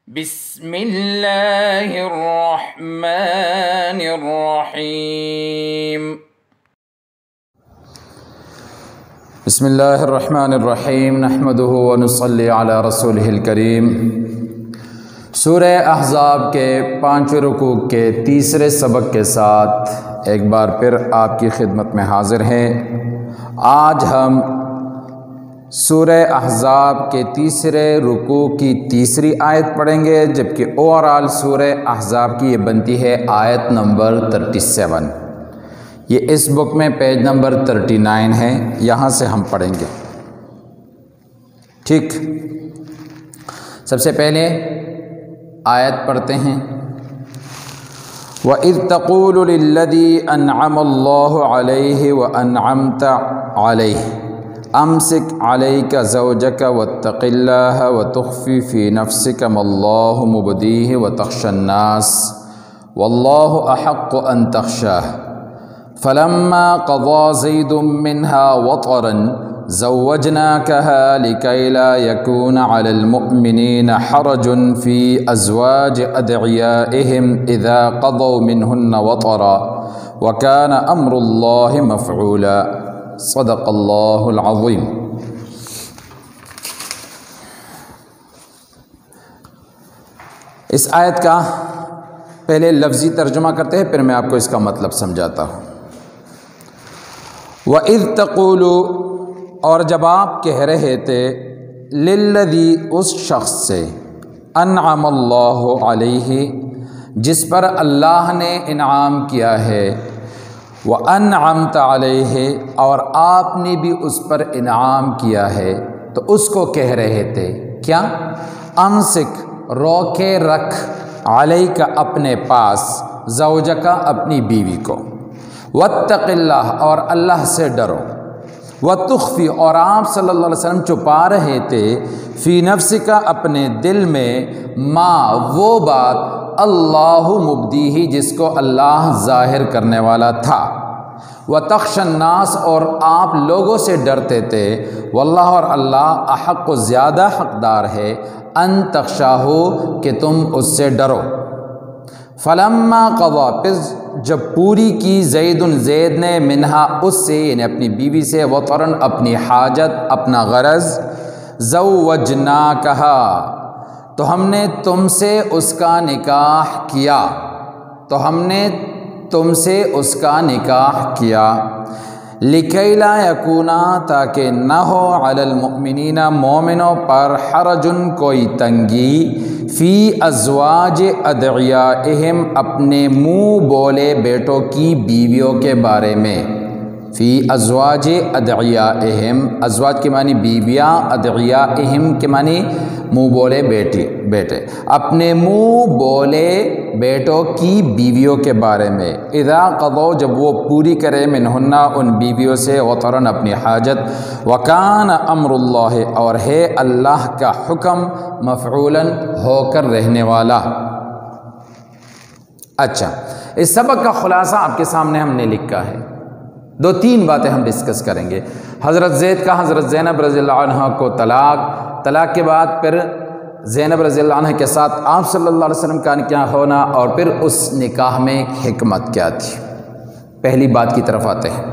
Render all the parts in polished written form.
بسم اللہ الرحمن الرحیم۔ بسم اللہ الرحمن الرحیم، نحمدہ ونصلی علی رسولہ الکریم۔ سورہ احزاب کے 5 رکوع کے تیسرے سبق کے ساتھ ایک بار پھر آپ کی خدمت میں حاضر ہیں۔ آج ہم سورہ احزاب کے تیسرے رکوع کی تیسری آیت پڑھیں گے، جبکہ اوورآل سورہ احزاب کی یہ بنتی ہے آیت نمبر 37۔ یہ اس بک میں پیج نمبر 39 ہے، یہاں سے ہم پڑھیں گے۔ ٹھیک، سب سے پہلے آیت پڑھتے ہیں۔ وَإِذْ تَقُولُ لِلَّذِي أَنْعَمَ اللَّهُ عَلَيْهِ وَأَنْعَمْتَ عَلَيْهِ أَمْسِكْ عَلَيْكَ زَوْجَكَ وَاتَّقِ اللَّهَ وَتُخْفِي فِي نَفْسِكَ مَا اللَّهُ مُبْدِيهِ وَتَخْشَى النَّاسَ وَاللَّهُ أَحَقُّ أَنْ تَخْشَاهُ فَلَمَّا قَضَى زَيْدٌ مِّنْهَا وَطَرًا زَوَّجْنَاكَهَا لِكَيْ لَا يَكُونَ عَلَى الْمُؤْمِنِينَ حَرَجٌ فِي أَزْوَاجِ أَدْعِيَائِهِمْ إِذَا قَضَوْا مِنْهُنَّ وَطَرًا وَكَانَ أَمْرُ اللَّهِ مَفْعُولًا۔ صدق اللہ العظیم۔ اس آیت کا پہلے لفظی ترجمہ کرتے ہیں، پھر میں آپ کو اس کا مطلب سمجھاتا ہوں۔ وَإِذْ تَقُولُ، اور جب آپ کہہ رہے تھے، لِلَّذِي، اس شخص سے، انعم اللہ علیہ، جس پر اللہ نے انعام کیا ہے، وَأَنْعَمْتَ عَلَيْهِ، اور آپ نے بھی اس پر انعام کیا ہے، تو اس کو کہہ رہے تھے کیا؟ امسک، روکے رکھ، علیک، اپنے پاس، زوجک، اپنی بیوی کو، واتق اللہ، اور اللہ سے ڈرو، وتخفی، اور آپ صلی اللہ علیہ وسلم چھپا رہے تھے، فی نفسک، اپنے دل میں، ما، وہ بات، اللہ مبدیہ، جس کو اللہ ظاہر کرنے والا تھا، وتخشى الناس، اور آپ لوگوں سے ڈرتے تھے، واللہ، اور اللہ، احق، زیادہ حقدار ہے، ان تخشاہ، کہ تم اس سے ڈرو۔ فلما قضا، پس جب پوری کی، زید نے، منہا، اس سے، یعنی اپنی بیوی سے، وطرن، اپنی حاجت، اپنا غرض، زوجناکہا، تو ہم نے تم سے اس کا نکاح کیا، تو ہم نے تم سے اس کا نکاح کیا، لِكَيْ لَا يَكُونَ، تاکہ نہ ہو، عَلَى الْمُؤْمِنِينَ، مومنوں پر، حرجن، کوئی تنگی، فی ازواج ادعیائہم، اپنے منہ بولے بیٹوں کی بیویوں کے بارے میں، فی ازواج ادعیائہم، ازواج کے معنی بیویاں، ادعیائہم کے معنی منہ بولے بیٹے، اپنے منہ بولے بیٹوں کی بیویوں کے بارے میں، اذا قضوا، جب وہ پوری کرے، منہن، ان بیویوں سے، وطرن، اپنی حاجت، وکان امر اللہ، اور ہے اللہ کا حکم، مفعولا، ہو کر رہنے والا۔ اچھا، اس سبق کا خلاصہ آپ کے سامنے ہم نے لکھا ہے، 2-3 باتیں ہم ڈسکس کریں گے۔ حضرت زید کا حضرت زینب رضی اللہ عنہ کو طلاق کے بعد پھر زینب رضی اللہ عنہ کے ساتھ آپ صلی اللہ علیہ وسلم کا نکاح ہونا، اور پھر اس نکاح میں حکمت کیا تھی۔ پہلی بات کی طرف آتے ہیں۔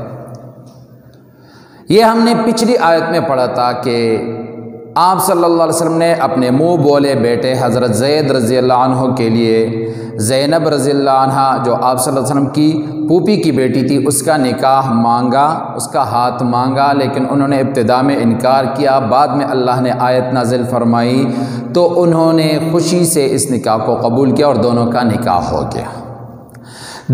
یہ ہم نے پچھلی آیت میں پڑھا تھا کہ آپ صلی اللہ علیہ وسلم نے اپنے منہ بولے بیٹے حضرت زید رضی اللہ عنہ کے لیے زینب رضی اللہ عنہ، جو آپ صلی اللہ علیہ وسلم کی پھوپھی کی بیٹی تھی، اس کا نکاح مانگا، اس کا ہاتھ مانگا، لیکن انہوں نے ابتدا میں انکار کیا، بعد میں اللہ نے آیت نازل فرمائی تو انہوں نے خوشی سے اس نکاح کو قبول کیا، اور دونوں کا نکاح ہو گیا۔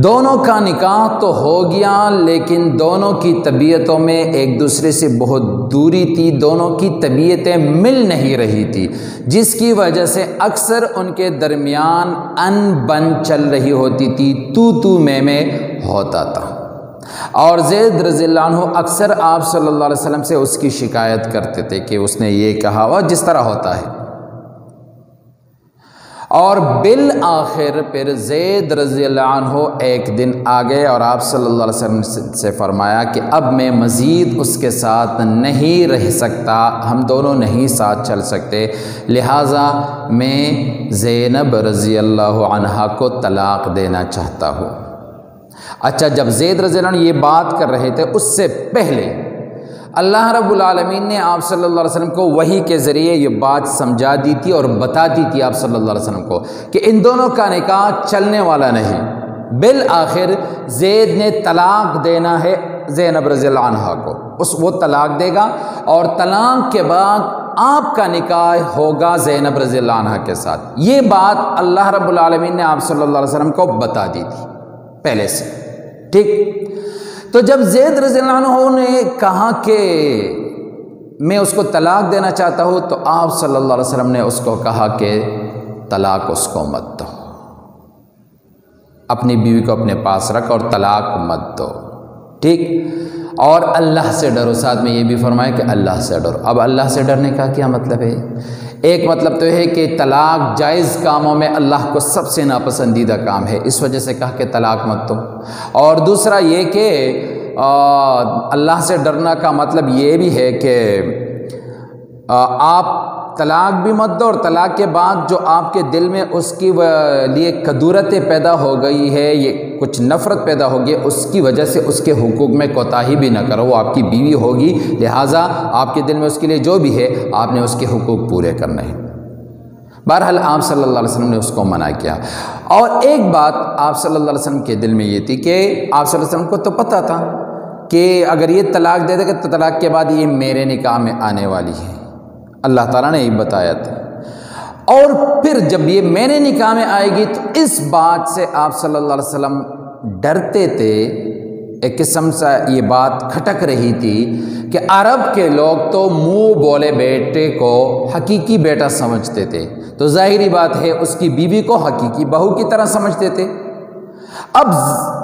دونوں کا نکاح تو ہو گیا، لیکن دونوں کی طبیعتوں میں ایک دوسرے سے بہت دوری تھی، دونوں کی طبیعتیں مل نہیں رہی تھی، جس کی وجہ سے اکثر ان کے درمیان ان بن چل رہی ہوتی تھی، تو میں ہوتا تھا، اور زید رضی اللہ عنہ اکثر آپ صلی اللہ علیہ وسلم سے اس کی شکایت کرتے تھے کہ اس نے یہ کہا، اور جس طرح ہوتا ہے۔ اور بالآخر پھر زید رضی اللہ عنہ ایک دن آ گئے اور آپ صلی اللہ علیہ وسلم سے فرمایا کہ اب میں مزید اس کے ساتھ نہیں رہ سکتا، ہم دونوں نہیں ساتھ چل سکتے، لہٰذا میں زینب رضی اللہ عنہا کو طلاق دینا چاہتا ہوں۔ اچھا، جب زید رضی اللہ عنہ یہ بات کر رہے تھے اس سے پہلے اللہ رب العالمین نے آپ صلی اللہ علیہ وسلم کو وحی کے ذریعے یہ بات سمجھا دی تھی اور بتا دی تھی آپ صلی اللہ علیہ وسلم کو کہ ان دونوں کا نکاح چلنے والا نہیں۔ بالآخر زید نے طلاق دینا ہے زینب رضی اللہ عنہا کو، وہ طلاق دے گا اور طلاق کے بعد آپ کا نکاح ہوگا زینب رضی اللہ عنہا کے ساتھ۔ یہ بات اللہ رب العالمین نے آپ صلی اللہ علیہ وسلم کو بتا دی تھی پہلے سے، ٹھیک۔ تو جب زید رضی اللہ عنہ نے کہا کہ میں اس کو طلاق دینا چاہتا ہوں تو آپ صلی اللہ علیہ وسلم نے اس کو کہا کہ طلاق اس کو مت دو، اپنی بیوی کو اپنے پاس رکھ اور طلاق مت دو، ٹھیک۔ اور اللہ سے ڈرو، ساتھ میں یہ بھی فرمایا کہ اللہ سے ڈرو۔ اب اللہ سے ڈرنے کا کیا مطلب ہے؟ ایک مطلب تو ہے کہ طلاق جائز کاموں میں اللہ کو سب سے ناپسندیدہ کام ہے، اس وجہ سے کہا کہ طلاق مت دو۔ اور دوسرا یہ کہ اللہ سے ڈرنا کا مطلب یہ بھی ہے کہ آپ طلاق بھی مت دو، اور طلاق کے بعد جو آپ کے دل میں اس کی لیے کدورتیں پیدا ہو گئی ہے، یہ کچھ نفرت پیدا ہو گئی، اس کی وجہ سے اس کے حقوق میں کوتاہی بھی نہ کرو۔ وہ آپ کی بیوی ہوگی، لہٰذا آپ کے دل میں اس کے لیے جو بھی ہے آپ نے اس کے حقوق پورے کرنے ہیں۔ بہرحال آپ صلی اللہ علیہ وسلم نے اس کو منع کیا۔ اور ایک بات آپ صلی اللہ علیہ وسلم کے دل میں یہ تھی کہ آپ صلی اللہ علیہ وسلم کو تو پتہ تھا کہ اگر یہ طلاق دے دے گا تو طلاق کے بعد یہ میرے نکاح میں آنے والی ہے، اللہ تعالیٰ نے یہ بتایا تھا۔ اور پھر جب یہ میرے نکاح میں آئے گی تو اس بات سے آپ صلی اللہ علیہ وسلم ڈرتے تھے، ایک قسم سے یہ بات کھٹک رہی تھی کہ عرب کے لوگ تو منہ بولے بیٹے کو حقیقی بیٹا سمجھتے تھے، تو ظاہری بات ہے اس کی بیوی کو حقیقی بہو کی طرح سمجھتے تھے۔ اب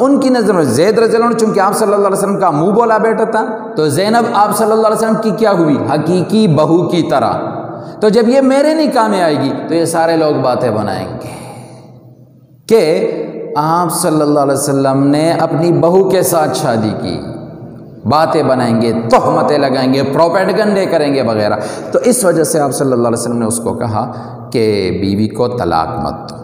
ان کی نظر میں زید رضی اللہ عنہ چونکہ آپ صلی اللہ علیہ وسلم کا منہ بولا بیٹا تھا، تو زینب آپ صلی اللہ علیہ وسلم کی کیا ہوئی؟ حقیقی بہو کی طرح۔ تو جب یہ میرے نکاح میں آئے گی تو یہ سارے لوگ باتیں بنائیں گے کہ آپ صلی اللہ علیہ وسلم نے اپنی بہو کے ساتھ شادی کی، باتیں بنائیں گے، تہمتیں لگائیں گے، پروپیگنڈے کریں گے وغیرہ۔ تو اس وجہ سے آپ صلی اللہ علیہ وسلم نے اس کو کہا کہ بیوی کو طلاق مت دو،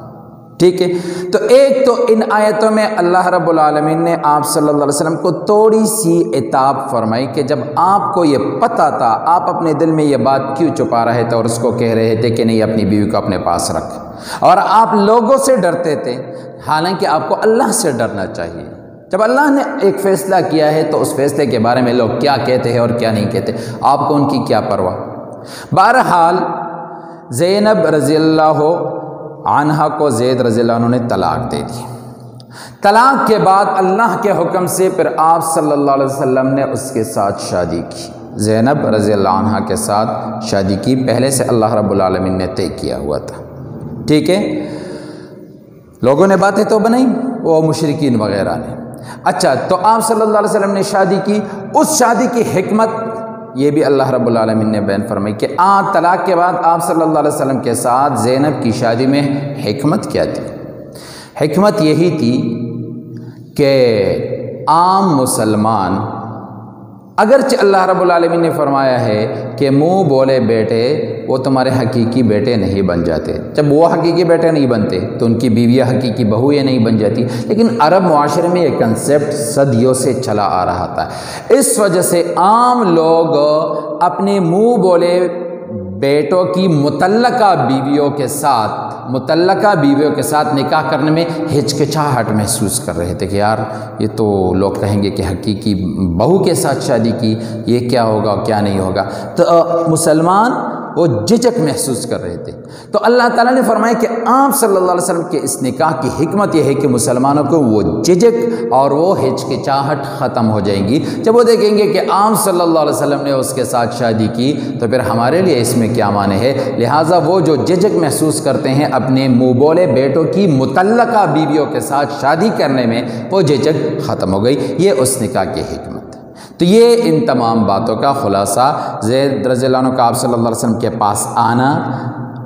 ٹھیک ہے۔ تو ایک تو ان آیتوں میں اللہ رب العالمین نے آپ صلی اللہ علیہ وسلم کو تھوڑی سی عتاب فرمائی کہ جب آپ کو یہ پتہ تھا، آپ اپنے دل میں یہ بات کیوں چھپا رہے تھے اور اس کو کہہ رہے تھے کہ نہیں اپنی بیوی کو اپنے پاس رکھ، اور آپ لوگوں سے ڈرتے تھے، حالانکہ آپ کو اللہ سے ڈرنا چاہیے۔ جب اللہ نے ایک فیصلہ کیا ہے تو اس فیصلے کے بارے میں لوگ کیا کہتے ہیں اور کیا نہیں کہتے، آپ کو ان کی کیا پرواہ۔ بہرحال زینب رضی اللہ عنہا کو زید رضی اللہ عنہ نے طلاق دے دی۔ طلاق کے بعد اللہ کے حکم سے پھر آپ صلی اللہ علیہ وسلم نے اس کے ساتھ شادی کی، زینب رضی اللہ عنہا کے ساتھ شادی کی، پہلے سے اللہ رب العالمین نے طے کیا ہوا تھا، ٹھیک ہے۔ لوگوں نے باتیں تو بنائی، وہ مشرکین وغیرہ نے۔ اچھا، تو آپ صلی اللہ علیہ وسلم نے شادی کی، اس شادی کی حکمت یہ بھی اللہ رب العالمین نے بیان فرمائی کہ طلاق کے بعد آپ صلی اللہ علیہ وسلم کے ساتھ زینب کی شادی میں حکمت کیا تھی؟ حکمت یہی تھی کہ عام مسلمان، اگرچہ اللہ رب العالمین نے فرمایا ہے کہ منہ بولے بیٹے وہ تمہارے حقیقی بیٹے نہیں بن جاتے، جب وہ حقیقی بیٹے نہیں بنتے تو ان کی بیویاں حقیقی بہویں نہیں بن جاتی، لیکن عرب معاشرے میں یہ کنسیپٹ صدیوں سے چلا آ رہا تھا۔ اس وجہ سے عام لوگ اپنے منہ بولے بیٹوں کی متعلقہ بیویوں کے ساتھ نکاح کرنے میں ہچکچاہٹ محسوس کر رہے تھے کہ یار یہ تو لوگ کہیں گے کہ حقیقی بہو کے ساتھ شادی کی، یہ کیا ہوگا کیا نہیں ہوگا، تو مسلمان وہ جھجک محسوس کر رہے تھے۔ تو اللہ تعالیٰ نے فرمایا کہ آپ صلی اللہ علیہ وسلم کے اس نکاح کی حکمت یہ ہے کہ مسلمانوں کو وہ جھجک اور وہ ہچکچاہٹ ختم ہو جائیں گی جب وہ دیکھیں گے کہ آپ صلی اللہ علیہ وسلم نے اس کے ساتھ شادی کی، تو پھر ہمارے لیے اس میں کیا معنی ہے۔ لہٰذا وہ جو جھجک محسوس کرتے ہیں اپنے منہ بولے بیٹوں کی متعلقہ بیویوں کے ساتھ شادی کرنے میں، وہ جھجک ختم ہو گئی۔ یہ اس نکاح کی حکمت۔ تو یہ ان تمام باتوں کا خلاصہ زید رضی اللہ عنہ کا آپ صلی اللہ علیہ وسلم کے پاس آنا،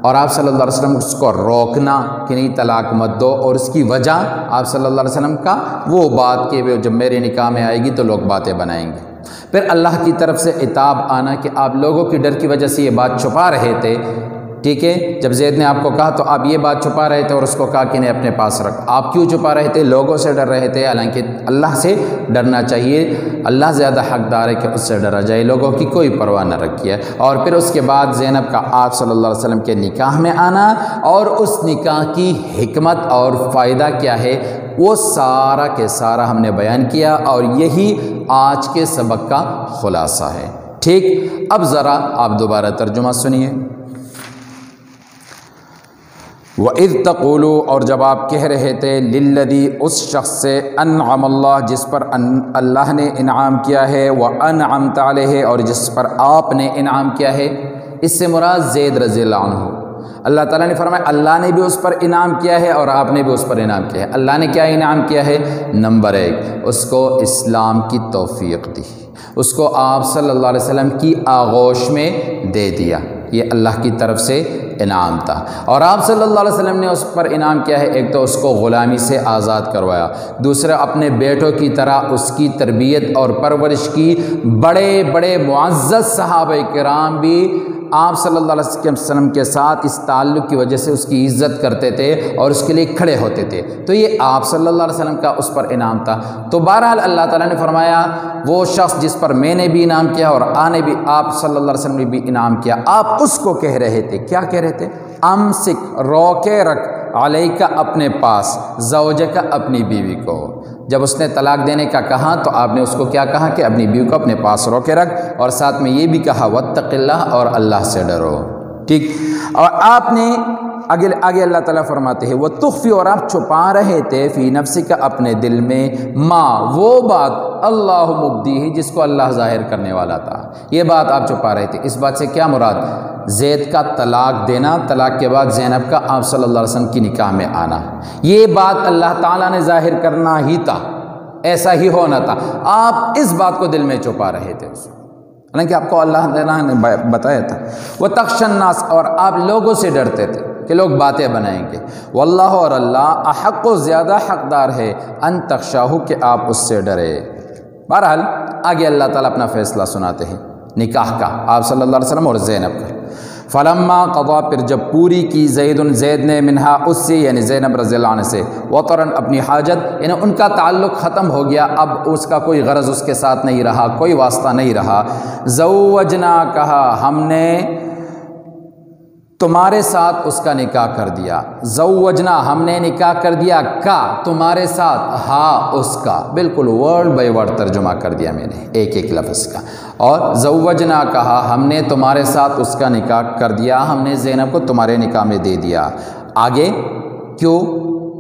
اور آپ صلی اللہ علیہ وسلم اس کو روکنا کہ نہیں طلاق مت دو، اور اس کی وجہ آپ صلی اللہ علیہ وسلم کا وہ بات کہ جب میرے نکاح میں آئے گی تو لوگ باتیں بنائیں گے۔ پھر اللہ کی طرف سے عتاب آنا کہ آپ لوگوں کی ڈر کی وجہ سے یہ بات چھپا رہے تھے، ٹھیک ہے، جب زید نے آپ کو کہا تو آپ یہ بات چھپا رہے تھے اور اس کو کہا کہ انہیں اپنے پاس رکھ۔ آپ کیوں چھپا رہے تھے؟ لوگوں سے ڈر رہے تھے، حالانکہ اللہ سے ڈرنا چاہیے، اللہ زیادہ حقدار ہے کہ اس سے ڈرا جائے، لوگوں کی کوئی پرواہ نہ رکھیے۔ اور پھر اس کے بعد زینب کا آپ صلی اللہ علیہ وسلم کے نکاح میں آنا، اور اس نکاح کی حکمت اور فائدہ کیا ہے وہ سارا کے سارا ہم نے بیان کیا، اور یہی آج کے سبق کا خلاصہ ہے۔ ٹھیک، اب ذرا آپ دوبارہ ترجمہ سنیے۔ وَإِذْ تَقُولُوا، اور جب آپ کہہ رہے تھے، لِلَّذِي، اس شخص سے، أَنْعَمَ اللَّهُ، جس پر اللہ نے انعام کیا ہے، وَأَنْعَمْتَ عَلَيْهِ، اور جس پر آپ نے انعام کیا ہے، اس سے مراد زید رضی اللہ عنہ۔ اللہ تعالیٰ نے فرمایا اللہ نے بھی اس پر انعام کیا ہے اور آپ نے بھی اس پر انعام کیا ہے۔ اللہ نے کیا انعام کیا ہے؟ نمبر 1، اس کو اسلام کی توفیق دی، اس کو آپ صلی اللہ علیہ وسلم کی آغوش میں دے دیا، یہ اللہ کی طرف سے انعام تھا۔ اور آپ صلی اللہ علیہ وسلم نے اس پر انعام کیا ہے؟ ایک تو اس کو غلامی سے آزاد کروایا، دوسرا اپنے بیٹوں کی طرح اس کی تربیت اور پرورش کی۔ بڑے بڑے معزز صحابہ کرام بھی آپ صلی اللہ علیہ وسلم کے ساتھ اس تعلق کی وجہ سے اس کی عزت کرتے تھے اور اس کے لیے کھڑے ہوتے تھے، تو یہ آپ صلی اللہ علیہ وسلم کا اس پر انعام تھا۔ تو بہرحال اللہ تعالیٰ نے فرمایا وہ شخص جس پر میں نے بھی انعام کیا اور آنے بھی آپ صلی اللہ علیہ وسلم نے بھی انعام کیا، آپ اس کو کہہ رہے تھے، کیا کہہ رہے تھے؟ امسک، روکے رکھ، علیکا، اپنے پاس، زوجک، اپنی بیوی کو۔ جب اس نے طلاق دینے کا کہا تو آپ نے اس کو کیا کہا کہ اپنی بیوی کو اپنے پاس روکے رکھ، اور ساتھ میں یہ بھی کہا واتق اللہ، اور اللہ سے ڈرو۔ ٹھیک، اور آپ نے آگے اللہ تعالیٰ فرماتے ہیں وتخفی، اور آپ چھپا رہے تھے، فی نفسک، اپنے دل میں، ما، وہ بات، اللہ مبدیہ، جس کو اللہ ظاہر کرنے والا تھا، یہ بات آپ چھپا رہے تھے۔ اس بات سے کیا مراد؟ زید کا طلاق دینا، طلاق کے بعد زینب کا آپ صلی اللہ علیہ وسلم کی نکاح میں آنا، یہ بات اللہ تعالیٰ نے ظاہر کرنا ہی تھا، ایسا ہی ہونا تھا، آپ اس بات کو دل میں چھپا رہے تھے، حالانکہ آپ کو اللہ نے بتایا تھا۔ وَتَخْشَى النَّاسَ، اور آپ لوگوں سے ڈرتے تھے کہ لوگ باتیں بنائیں گے، واللہ، اور اللہ، احق، زیادہ حقدار ہے، ان تخشاہ، کہ آپ اس سے ڈرے۔ بہرحال آگے اللہ تعالیٰ اپنا فیصلہ سناتے ہیں نکاح کا، آپ صلی اللہ علیہ وسلم اور زینب کا۔ فلما قضا، پھر جب پوری کی، زید نے، منہا، اس سے، یعنی زینب رضی اللہ عنہ سے، وطرن، اپنی حاجت، یعنی ان کا تعلق ختم ہو گیا، اب اس کا کوئی غرض اس کے ساتھ نہیں رہا، کوئی واسطہ نہیں رہا۔ زوجنا، کہا ہم نے تمہارے ساتھ اس کا نکاح کر دیا، زوجنا، ہم نے نکاح کر دیا، کا، تمہارے ساتھ، ہاں، اس کا، بالکل ورڈ بائی ورڈ ترجمہ کر دیا میں نے ایک ایک لفظ کا۔ اور زوجنا، کہا ہم نے تمہارے ساتھ اس کا نکاح کر دیا، ہم نے زینب کو تمہارے نکاح میں دے دیا۔ آگے کیوں؟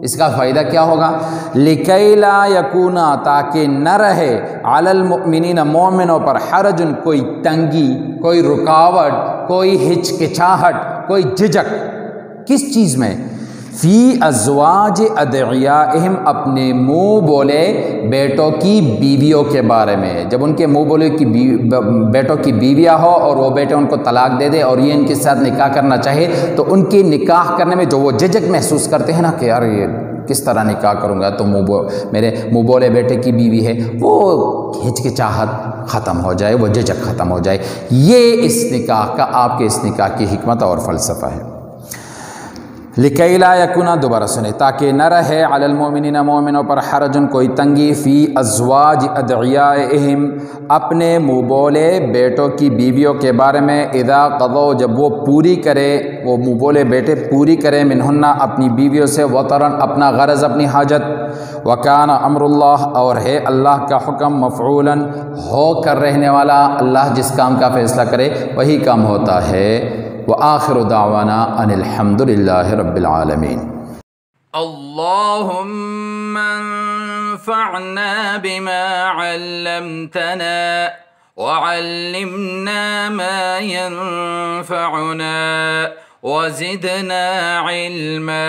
اس کا فائدہ کیا ہوگا؟ لِكَيْ لَا يَكُونَ، تاکہ نہ رہے، عَلَى الْمُؤْمِنِينَ، مومنوں پر، حرجن، کوئی تنگی، کوئی رکاوٹ، کوئی ہچکچاہٹ، کوئی جھجک، کس چیز میں؟ فی ازواج ادعیائہم، اپنے منہ بولے بیٹوں کی بیویوں کے بارے میں، جب ان کے منہ بولے کی بیٹوں کی بیویاں ہو اور وہ بیٹے ان کو طلاق دے دے اور یہ ان کے ساتھ نکاح کرنا چاہے، تو ان کی نکاح کرنے میں جو وہ جھجک محسوس کرتے ہیں نا کہ یار یہ کس طرح نکاح کروں گا، تو میرے منہ بولے بیٹے کی بیوی ہے، وہ ہچکچاہٹ ختم ہو جائے، وہ جھجک ختم ہو جائے۔ یہ اس نکاح کا، آپ کے اس نکاح کی حکمت اور فلسفہ ہے۔ لِكَيْ لَا يَكُونَ، دوبارہ سنیں، تاکہ نہ رہے، عَلَى الْمُؤْمِنِينَ، مومنوں پر، حرجن، کوئی تنگی، فی ازواج ادعیائہم، اپنے منہ بولے بیٹوں کی بیویوں کے بارے میں، اذا قضوا، جب وہ پوری کرے، وہ منہ بولے بیٹے پوری کرے، منہن، اپنی بیویوں سے، وطرن، اپنا غرض، اپنی حاجت، وکان امر اللہ، اور ہے اللہ کا حکم، مفعولا، ہو کر رہنے والا، اللہ جس کام کا فیصلہ کرے وہی کام ہوتا ہے۔ وآخر دعوانا ان الحمد للہ رب العالمین۔ اللهم انفعنا بما علمتنا وعلمنا ما ينفعنا وزدنا علما